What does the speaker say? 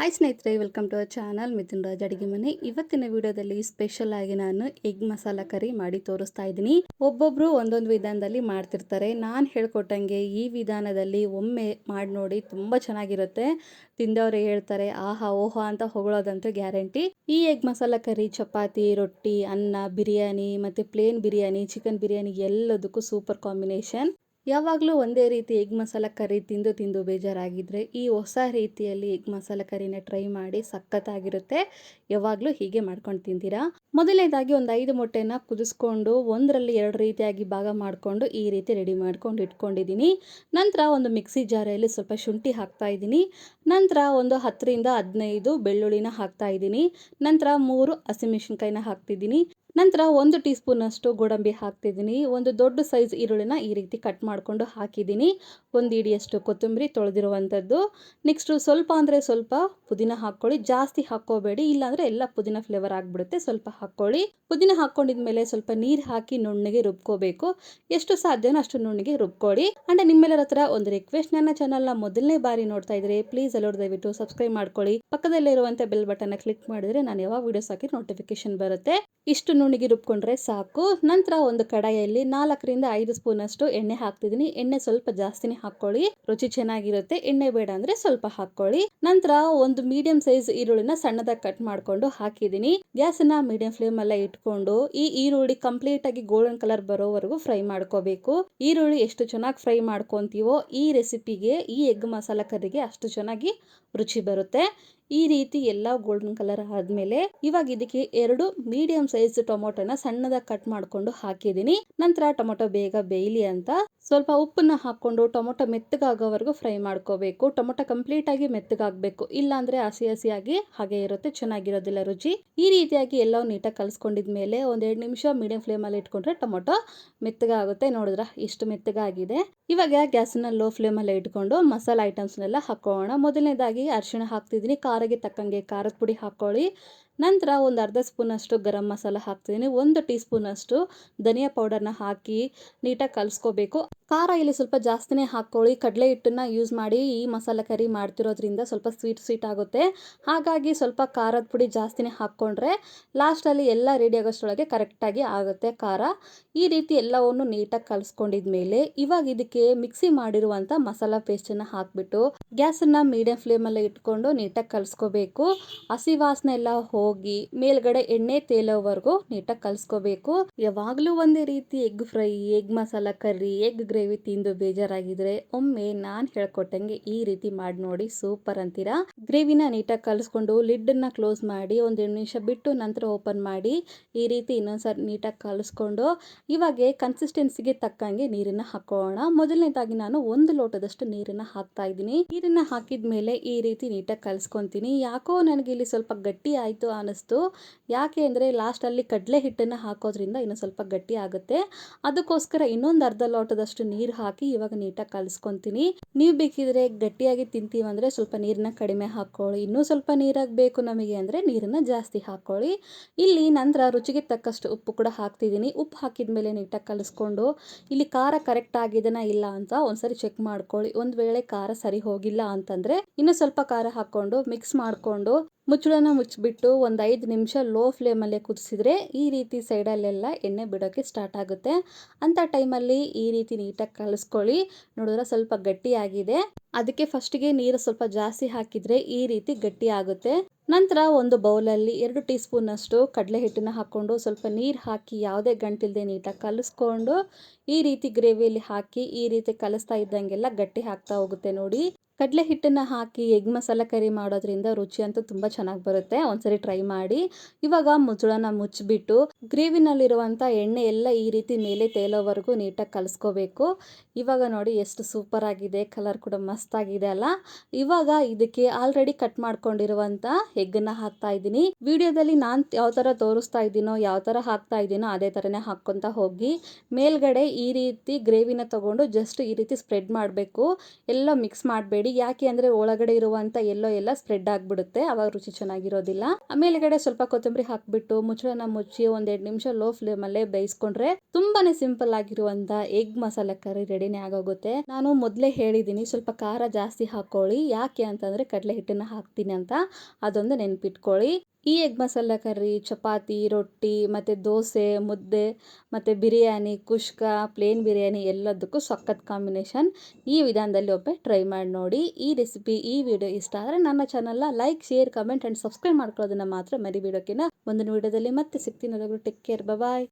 Hi ಸ್ನೇಹಿತರೆ, welcome to our channel Mithun Raj ಅಡುಗೆ ಮನೆ. ಇವತ್ತಿನ ವಿಡಿಯೋದಲ್ಲಿ ಸ್ಪೆಷಲ್ ಆಗಿ ನಾನು ಎಗ್ ಮಸಾಲ ಕರಿ ಮಾಡಿ ತೋರಿಸ್ತಾ ಇದ್ದೀನಿ. ಒಬ್ಬೊಬ್ರು ಒಂದೊಂದು ವಿಧಾನದಲ್ಲಿ ಮಾಡ್ತಿರ್ತಾರೆ. ನಾನು ಹೇಳ್ಕೊಟ್ಟಂಗೆ ಈ ವಿಧಾನದಲ್ಲಿ ಒಮ್ಮೆ ಮಾಡಿ ನೋಡಿ, ತುಂಬ ಚೆನ್ನಾಗಿರುತ್ತೆ. ತಿಂದವ್ರೆ ಹೇಳ್ತಾರೆ ಆಹಾ ಓಹೋ ಅಂತ ಹೊಗಳೋದಂತೂ ಗ್ಯಾರಂಟಿ. ಈ ಎಗ್ ಮಸಾಲ ಕರಿ ಚಪಾತಿ, ರೊಟ್ಟಿ, ಅನ್ನ, ಬಿರಿಯಾನಿ ಮತ್ತು ಪ್ಲೇನ್ ಬಿರಿಯಾನಿ, ಚಿಕನ್ ಬಿರಿಯಾನಿ ಎಲ್ಲದಕ್ಕೂ ಸೂಪರ್ ಕಾಂಬಿನೇಷನ್. ಯಾವಾಗಲೂ ಒಂದೇ ರೀತಿ ಎಗ್ ಮಸಾಲ ಕರಿ ತಿಂದು ತಿಂದು ಬೇಜಾರಾಗಿದ್ದರೆ ಈ ಹೊಸ ರೀತಿಯಲ್ಲಿ ಎಗ್ ಮಸಾಲ ಕರಿನ ಟ್ರೈ ಮಾಡಿ, ಸಖತ್ತಾಗಿರುತ್ತೆ. ಯಾವಾಗಲೂ ಹೀಗೆ ಮಾಡ್ಕೊಂಡು ತಿಂತೀರಾ. ಮೊದಲನೇದಾಗಿ ಒಂದು 5 ಮೊಟ್ಟೆನ ಕುದಿಸ್ಕೊಂಡು ಒಂದರಲ್ಲಿ 2 ರೀತಿಯಾಗಿ ಭಾಗ ಮಾಡಿಕೊಂಡು ಈ ರೀತಿ ರೆಡಿ ಮಾಡ್ಕೊಂಡು ಇಟ್ಕೊಂಡಿದ್ದೀನಿ. ನಂತರ ಒಂದು ಮಿಕ್ಸಿ ಜಾರಲ್ಲಿ ಸ್ವಲ್ಪ ಶುಂಠಿ ಹಾಕ್ತಾ ಇದ್ದೀನಿ. ನಂತರ ಒಂದು 10ರಿಂದ 15 ಬೆಳ್ಳುಳ್ಳಿನ ಹಾಕ್ತಾ ಇದ್ದೀನಿ. ನಂತರ 3 ಹಸಿಮೆಣಸಿನ್ಕಾಯಿನ ಹಾಕ್ತಿದ್ದೀನಿ. ನಂತರ 1 ಟೀ ಸ್ಪೂನಷ್ಟು ಗೋಡಂಬಿ ಹಾಕ್ತಿದ್ದೀನಿ. ಒಂದು ದೊಡ್ಡ ಸೈಜ್ ಈರುಳ್ಳಿನ ಈ ರೀತಿ ಕಟ್ ಮಾಡಿಕೊಂಡು ಹಾಕಿದ್ದೀನಿ. 1 ಹಿಡಿಯಷ್ಟು ಕೊತ್ತಂಬರಿ ತೊಳೆದಿರುವಂಥದ್ದು. ನೆಕ್ಸ್ಟು ಸ್ವಲ್ಪ ಅಂದರೆ ಸ್ವಲ್ಪ ಪುದೀನ ಹಾಕ್ಕೊಳ್ಳಿ, ಜಾಸ್ತಿ ಹಾಕ್ಕೋಬೇಡಿ, ಇಲ್ಲಾಂದರೆ ಎಲ್ಲ ಪುದೀನ ಫ್ಲೇವರ್ ಆಗಿಬಿಡುತ್ತೆ. ಸ್ವಲ್ಪ ಹಾಕ್ಕೊಳ್ಳಿ. ಪುದೀನ ಹಾಕ್ಕೊಂಡಿದ್ಮೇಲೆ ಸ್ವಲ್ಪ ನೀರು ಹಾಕಿ ನುಣ್ಣಗೆ ರುಬ್ಕೋಬೇಕು. ಎಷ್ಟು ಸಾಧ್ಯನೋ ಅಷ್ಟು ನುಣ್ಣಗೆ ರುಬ್ಕೊಳ್ಳಿ. ಆ್ಯಂಡ್ ನಿಮ್ಮೆಲ್ಲರ ಹತ್ರ ಒಂದು ರಿಕ್ವೆಸ್ಟ್, ನನ್ನ ಚಾನಲ್ನ ಮೊದಲನೇ ಬಾರಿ ನೋಡ್ತಾ ಇದ್ರೆ ಪ್ಲೀಸ್ ಎಲ್ಲರೂ ದಯವಿಟ್ಟು ಸಬ್ಸ್ಕ್ರೈಬ್ ಮಾಡ್ಕೊಳ್ಳಿ. ಪಕ್ಕದಲ್ಲೇ ಇರುವಂಥ ಬೆಲ್ ಬಟನ್ನ ಕ್ಲಿಕ್ ಮಾಡಿದ್ರೆ ನಾನು ಯಾವಾಗ ವೀಡಿಯೋಸ್ ಹಾಕಿ ನೋಟಿಫಿಕೇಶನ್ ಬರುತ್ತೆ. ಇಷ್ಟು ನುಣ್ಣಗೆ ರುಬ್ಕೊಂಡ್ರೆ ಸಾಕು. ನಂತರ ಒಂದು ಕಡಾಯಿಯಲ್ಲಿ 4ರಿಂದ 5 ಸ್ಪೂನಷ್ಟು ಎಣ್ಣೆ ಹಾಕ್ತಿದ್ದೀನಿ. ಎಣ್ಣೆ ಸ್ವಲ್ಪ ಜಾಸ್ತಿನೇ ಹಾಕ್ಕೊಳ್ಳಿ, ರುಚಿ ಚೆನ್ನಾಗಿರುತ್ತೆ. ಎಣ್ಣೆ ಬೇಡ ಅಂದರೆ ಸ್ವಲ್ಪ ಹಾಕ್ಕೊಳ್ಳಿ. ನಂತರ ಒಂದು ಮೀಡಿಯಂ ಸೈಜ್ ಈರುಳ್ಳಿನ ಸಣ್ಣದಾಗಿ ಕಟ್ ಮಾಡಿಕೊಂಡು ಹಾಕಿದ್ದೀನಿ. ಗ್ಯಾಸನ್ನ ಮೀಡಿಯಂ ಫ್ಲೇಮಲ್ಲೇ ಇಟ್ಕೊಂಡು ಈ ಈರುಳ್ಳಿ ಕಂಪ್ಲೀಟ್ ಆಗಿ ಗೋಲ್ಡನ್ ಕಲರ್ ಬರೋವರೆಗೂ ಫ್ರೈ ಮಾಡ್ಕೋಬೇಕು. ಈರುಳ್ಳಿ ಎಷ್ಟು ಚೆನ್ನಾಗಿ ಫ್ರೈ ಮಾಡ್ಕೊತೀವೋ ಈ ರೆಸಿಪಿಗೆ, ಈ ಎಗ್ ಮಸಾಲ ಕರಿಗೆ ಅಷ್ಟು ಚೆನ್ನಾಗಿ ರುಚಿ ಬರುತ್ತೆ. ಈ ರೀತಿ ಎಲ್ಲ ಗೋಲ್ಡನ್ ಕಲರ್ ಆದಮೇಲೆ ಇವಾಗ ಇದಕ್ಕೆ 2 ಮೀಡಿಯಂ ಸೈಜ್ ಟೊಮೊಟೊನ ಸಣ್ಣದಾಗಿ ಕಟ್ ಮಾಡಿಕೊಂಡು ಹಾಕಿದ್ದೀನಿ. ನಂತರ ಟೊಮೊಟೊ ಬೇಗ ಬೇಯಲಿ ಅಂತ ಸ್ವಲ್ಪ ಉಪ್ಪನ್ನ ಹಾಕ್ಕೊಂಡು ಟೊಮೊಟೊ ಮೆತ್ತಗಾಗೋವರೆಗೂ ಫ್ರೈ ಮಾಡ್ಕೋಬೇಕು. ಟೊಮೊಟೊ ಕಂಪ್ಲೀಟ್ ಆಗಿ ಮೆತ್ತಗಾಗಬೇಕು, ಇಲ್ಲಾಂದರೆ ಹಸಿ ಹಸಿಯಾಗಿ ಹಾಗೆ ಇರುತ್ತೆ, ಚೆನ್ನಾಗಿರೋದಿಲ್ಲ ರುಚಿ. ಈ ರೀತಿಯಾಗಿ ಎಲ್ಲವೂ ನೀಟಾಗಿ ಕಲಿಸ್ಕೊಂಡಿದ್ಮೇಲೆ ಒಂದು 2 ನಿಮಿಷ ಮೀಡಿಯಂ ಫ್ಲೇಮಲ್ಲಿ ಇಟ್ಕೊಂಡ್ರೆ ಟೊಮೊಟೊ ಮೆತ್ತಗಾಗುತ್ತೆ. ನೋಡಿದ್ರ ಇಷ್ಟು ಮೆತ್ತಗಾಗಿದೆ. ಇವಾಗ ಗ್ಯಾಸನ್ನ ಲೋ ಫ್ಲೇಮಲ್ಲೇ ಇಟ್ಕೊಂಡು ಮಸಾಲ ಐಟಮ್ಸ್ನೆಲ್ಲ ಹಾಕೋಣ. ಮೊದಲನೇದಾಗಿ ಅರಿಶಿಣ ಹಾಕ್ತಿದ್ದೀನಿ. ಖಾರಕ್ಕೆ ತಕ್ಕಂಗೆ ಖಾರದ ಪುಡಿ ಹಾಕ್ಕೊಳ್ಳಿ. ನಂತರ ಒಂದು ಅರ್ಧ ಸ್ಪೂನಷ್ಟು ಗರಂ ಮಸಾಲ ಹಾಕ್ತಿದ್ದೀನಿ. 1 ಟೀ ಸ್ಪೂನಷ್ಟು ಧನಿಯಾ ಪೌಡರ್ನ ಹಾಕಿ ನೀಟಾಗಿ ಕಲಿಸ್ಕೋಬೇಕು. ಖಾರ ಇಲ್ಲಿ ಸ್ವಲ್ಪ ಜಾಸ್ತಿನೇ ಹಾಕ್ಕೊಳ್ಳಿ. ಕಡಲೆ ಹಿಟ್ಟನ್ನು ಯೂಸ್ ಮಾಡಿ ಈ ಮಸಾಲ ಕರಿ ಮಾಡ್ತಿರೋದ್ರಿಂದ ಸ್ವಲ್ಪ ಸ್ವೀಟ್ ಆಗುತ್ತೆ. ಹಾಗಾಗಿ ಸ್ವಲ್ಪ ಖಾರದ ಪುಡಿ ಜಾಸ್ತಿನೇ ಹಾಕ್ಕೊಂಡ್ರೆ ಲಾಸ್ಟಲ್ಲಿ ಎಲ್ಲ ರೆಡಿ ಆಗೋಷ್ಟರೊಳಗೆ ಕರೆಕ್ಟಾಗಿ ಆಗುತ್ತೆ ಖಾರ. ಈ ರೀತಿ ಎಲ್ಲವನ್ನು ನೀಟಾಗಿ ಕಲಿಸ್ಕೊಂಡಿದ್ಮೇಲೆ ಇವಾಗ ಇದಕ್ಕೆ ಮಿಕ್ಸಿ ಮಾಡಿರುವಂಥ ಮಸಾಲ ಪೇಸ್ಟನ್ನು ಹಾಕ್ಬಿಟ್ಟು ಗ್ಯಾಸನ್ನು ಮೀಡಿಯಂ ಫ್ಲೇಮಲ್ಲೇ ಇಟ್ಕೊಂಡು ನೀಟಾಗಿ ಕಲಿಸ್ಕೋಬೇಕು. ಹಸಿ ವಾಸನೆ ಎಲ್ಲ ಹೋಗಿ ಮೇಲ್ಗಡೆ ಎಣ್ಣೆ ತೇಲೋವರೆಗೂ ನೀಟಾಗಿ ಕಲಿಸ್ಕೋಬೇಕು. ಯಾವಾಗಲೂ ಒಂದೇ ರೀತಿ egg fry, egg masala curry, egg gravy ತಿಂದು ಬೇಜಾರಾಗಿದ್ರೆ ಒಮ್ಮೆ ನಾನು ಹೇಳ್ಕೊಟ್ಟಂಗೆ ಈ ರೀತಿ ಮಾಡಿ ನೋಡಿ, ಸೂಪರ್ ಅಂತೀರಾ. ಗ್ರೇವಿನ ನೀಟಾಗಿ ಕಲಿಸ್ಕೊಂಡು ಲಿಡ್ಡನ್ನ ಕ್ಲೋಸ್ ಮಾಡಿ ಒಂದು 2 ನಿಮಿಷ ಬಿಟ್ಟು ನಂತರ ಓಪನ್ ಮಾಡಿ ಈ ರೀತಿ ಇನ್ನೊಂದ್ಸರಿ ನೀಟಾಗಿ ಕಲಿಸ್ಕೊಂಡು ಇವಾಗ ಕನ್ಸಿಸ್ಟೆನ್ಸಿಗೆ ತಕ್ಕಂಗೆ ನೀರನ್ನ ಹಾಕೋಣ. ಮೊದಲನೇದಾಗಿ ನಾನು 1 ಲೋಟದಷ್ಟು ನೀರನ್ನ ಹಾಕ್ತಾ ಇದ್ದೀನಿ. ನೀರನ್ನ ಹಾಕಿದ್ಮೇಲೆ ಈ ರೀತಿ ನೀಟಾಗಿ ಕಲಿಸ್ಕೊತೀನಿ. ಯಾಕೋ ನನಗೆ ಇಲ್ಲಿ ಸ್ವಲ್ಪ ಗಟ್ಟಿ ಆಯಿತು ಅನ್ನಿಸ್ತು. ಯಾಕೆ ಅಂದರೆ ಲಾಸ್ಟಲ್ಲಿ ಕಡಲೆ ಹಿಟ್ಟನ್ನು ಹಾಕೋದ್ರಿಂದ ಇನ್ನೂ ಸ್ವಲ್ಪ ಗಟ್ಟಿ ಆಗುತ್ತೆ. ಅದಕ್ಕೋಸ್ಕರ ಇನ್ನೊಂದು ಅರ್ಧ ಲೋಟದಷ್ಟು ನೀರು ಹಾಕಿ ಇವಾಗ ನೀಟಾಗಿ ಕಲಿಸ್ಕೊತೀನಿ. ನೀವು ಬೇಕಿದ್ರೆ ಗಟ್ಟಿಯಾಗಿ ತಿಂತೀವಂದರೆ ಸ್ವಲ್ಪ ನೀರನ್ನ ಕಡಿಮೆ ಹಾಕ್ಕೊಳ್ಳಿ. ಇನ್ನೂ ಸ್ವಲ್ಪ ನೀರಾಗಿ ಬೇಕು ನಮಗೆ ಅಂದರೆ ನೀರನ್ನು ಜಾಸ್ತಿ ಹಾಕ್ಕೊಳ್ಳಿ. ಇಲ್ಲಿ ನಂತರ ರುಚಿಗೆ ತಕ್ಕಷ್ಟು ಉಪ್ಪು ಕೂಡ ಹಾಕ್ತಿದ್ದೀನಿ. ಉಪ್ಪು ಹಾಕಿದ್ಮೇಲೆ ನೀಟಾಗಿ ಕಲಿಸ್ಕೊಂಡು ಇಲ್ಲಿ ಖಾರ ಕರೆಕ್ಟ್ ಆಗಿದೆನಾ ಇಲ್ಲ ಅಂತ ಒಂದ್ಸರಿ ಚೆಕ್ ಮಾಡ್ಕೊಳ್ಳಿ. ಒಂದು ವೇಳೆ ಖಾರ ಸರಿ ಹೋಗಿಲ್ಲ ಅಂತಂದರೆ ಇನ್ನೂ ಸ್ವಲ್ಪ ಖಾರ ಹಾಕ್ಕೊಂಡು ಮಿಕ್ಸ್ ಮಾಡಿಕೊಂಡು ಮುಚ್ಚಳನ ಮುಚ್ಚಿಬಿಟ್ಟು ಒಂದು 5 ನಿಮಿಷ ಲೋ ಫ್ಲೇಮಲ್ಲೇ ಕುದಿಸಿದ್ರೆ ಈ ರೀತಿ ಸೈಡಲ್ಲೆಲ್ಲ ಎಣ್ಣೆ ಬಿಡೋಕ್ಕೆ ಸ್ಟಾರ್ಟ್ ಆಗುತ್ತೆ. ಅಂಥ ಟೈಮಲ್ಲಿ ಈ ರೀತಿ ನೀಟಾಗಿ ಕಲಿಸ್ಕೊಳ್ಳಿ. ನೋಡಿದ್ರೆ ಸ್ವಲ್ಪ ಗಟ್ಟಿಯಾಗಿದೆ. ಅದಕ್ಕೆ ಫಸ್ಟಿಗೆ ನೀರು ಸ್ವಲ್ಪ ಜಾಸ್ತಿ ಹಾಕಿದರೆ ಈ ರೀತಿ ಗಟ್ಟಿ ಆಗುತ್ತೆ. ನಂತರ ಒಂದು ಬೌಲಲ್ಲಿ 2 ಟೀ ಸ್ಪೂನಷ್ಟು ಕಡಲೆ ಹಿಟ್ಟನ್ನು ಹಾಕ್ಕೊಂಡು ಸ್ವಲ್ಪ ನೀರು ಹಾಕಿ ಯಾವುದೇ ಗಂಟಿಲ್ಲದೆ ನೀಟಾಗಿ ಕಲಿಸ್ಕೊಂಡು ಈ ರೀತಿ ಗ್ರೇವಿಯಲ್ಲಿ ಹಾಕಿ ಈ ರೀತಿ ಕಲಿಸ್ತಾ ಇದ್ದಂಗೆಲ್ಲ ಗಟ್ಟಿ ಆಗ್ತಾ ಹೋಗುತ್ತೆ. ನೋಡಿ, ಕಡಲೆ ಹಿಟ್ಟನ್ನು ಹಾಕಿ ಎಗ್ ಮಸಾಲ ಕರಿ ಮಾಡೋದ್ರಿಂದ ರುಚಿ ಅಂತೂ ತುಂಬ ಚೆನ್ನಾಗಿ ಬರುತ್ತೆ. ಒಂದ್ಸರಿ ಟ್ರೈ ಮಾಡಿ. ಇವಾಗ ಮುಚ್ಚಳನ ಮುಚ್ಚಿಬಿಟ್ಟು ಗ್ರೇವಿನಲ್ಲಿರುವಂಥ ಎಣ್ಣೆ ಎಲ್ಲ ಈ ರೀತಿ ಮೇಲೆ ತೇಲೋವರೆಗೂ ನೀಟಾಗಿ ಕಲಿಸ್ಕೋಬೇಕು. ಇವಾಗ ನೋಡಿ ಎಷ್ಟು ಸೂಪರ್ ಆಗಿದೆ, ಕಲರ್ ಕೂಡ ಮಸ್ತ್ ಆಗಿದೆ ಅಲ್ಲ. ಇವಾಗ ಇದಕ್ಕೆ ಆಲ್ರೆಡಿ ಕಟ್ ಮಾಡ್ಕೊಂಡಿರುವಂಥ ಎಗ್ಗನ್ನು ಹಾಕ್ತಾ ಇದ್ದೀನಿ. ವಿಡಿಯೋದಲ್ಲಿ ನಾನು ಯಾವ ಥರ ತೋರಿಸ್ತಾ ಇದ್ದೀನೋ, ಯಾವ ಥರ ಹಾಕ್ತಾ ಇದ್ದೀನೋ ಅದೇ ಥರನೇ ಹಾಕ್ಕೊತಾ ಹೋಗಿ ಮೇಲ್ಗಡೆ ಈ ರೀತಿ ಗ್ರೇವಿನ ತಗೊಂಡು ಜಸ್ಟ್ ಈ ರೀತಿ ಸ್ಪ್ರೆಡ್ ಮಾಡಬೇಕು. ಎಲ್ಲ ಮಿಕ್ಸ್ ಮಾಡಬೇಡಿ. ಮಾಡಬೇಡಿ, ಯಾಕೆ ಅಂದರೆ ಒಳಗಡೆ ಇರುವಂಥ ಎಲ್ಲೋ ಎಲ್ಲ ಸ್ಪ್ರೆಡ್ ಆಗಿಬಿಡುತ್ತೆ, ಆವಾಗ ರುಚಿ ಚೆನ್ನಾಗಿರೋದಿಲ್ಲ. ಮೇಲೆಗಡೆ ಸ್ವಲ್ಪ ಕೊತ್ತಂಬರಿ ಹಾಕಿಬಿಟ್ಟು ಮುಚ್ಚಳನ ಮುಚ್ಚಿ ಒಂದು 2 ನಿಮಿಷ ಲೋ ಫ್ಲೇಮಲ್ಲೇ ಬೇಯಿಸ್ಕೊಂಡ್ರೆ ತುಂಬಾನೇ ಸಿಂಪಲ್ ಆಗಿರುವಂಥ ಎಗ್ ಮಸಾಲೆ ಕರಿ ರೆಡಿನೇ ಆಗೋಗುತ್ತೆ. ನಾನು ಮೊದಲೇ ಹೇಳಿದ್ದೀನಿ ಸ್ವಲ್ಪ ಖಾರ ಜಾಸ್ತಿ ಹಾಕೊಳ್ಳಿ, ಯಾಕೆ ಅಂತಂದರೆ ಕಡಲೆ ಹಿಟ್ಟನ್ನು ಹಾಕ್ತೀನಿ ಅಂತ, ಅದೊಂದು ನೆನ್ಪಿಟ್ಕೊಳ್ಳಿ. ಈ ಎಗ್ ಮಸಾಲ ಕರ್ರಿ ಚಪಾತಿ, ರೊಟ್ಟಿ ಮತ್ತು ದೋಸೆ, ಮುದ್ದೆ ಮತ್ತು ಬಿರಿಯಾನಿ, ಕುಷ್ಕ, ಪ್ಲೇನ್ ಬಿರಿಯಾನಿ ಎಲ್ಲದಕ್ಕೂ ಸಖತ್ ಕಾಂಬಿನೇಷನ್. ಈ ವಿಧಾನದಲ್ಲಿ ಒಮ್ಮೆ ಟ್ರೈ ಮಾಡಿ ನೋಡಿ. ಈ ರೆಸಿಪಿ, ಈ ವಿಡಿಯೋ ಇಷ್ಟ ಆದರೆ ನನ್ನ ಚಾನಲ್ನ like, share, comment and subscribe ಮಾಡ್ಕೊಳ್ಳೋದನ್ನು ಮಾತ್ರ ಮರಿಬೇಡಿ. ಓಕೆನಾ? ಮುಂದಿನ ವಿಡಿಯೋದಲ್ಲಿ ಮತ್ತೆ ಸಿಗ್ತೀನಿ. ಟೇಕ್ ಕೇರ್, ಬಾಯ್.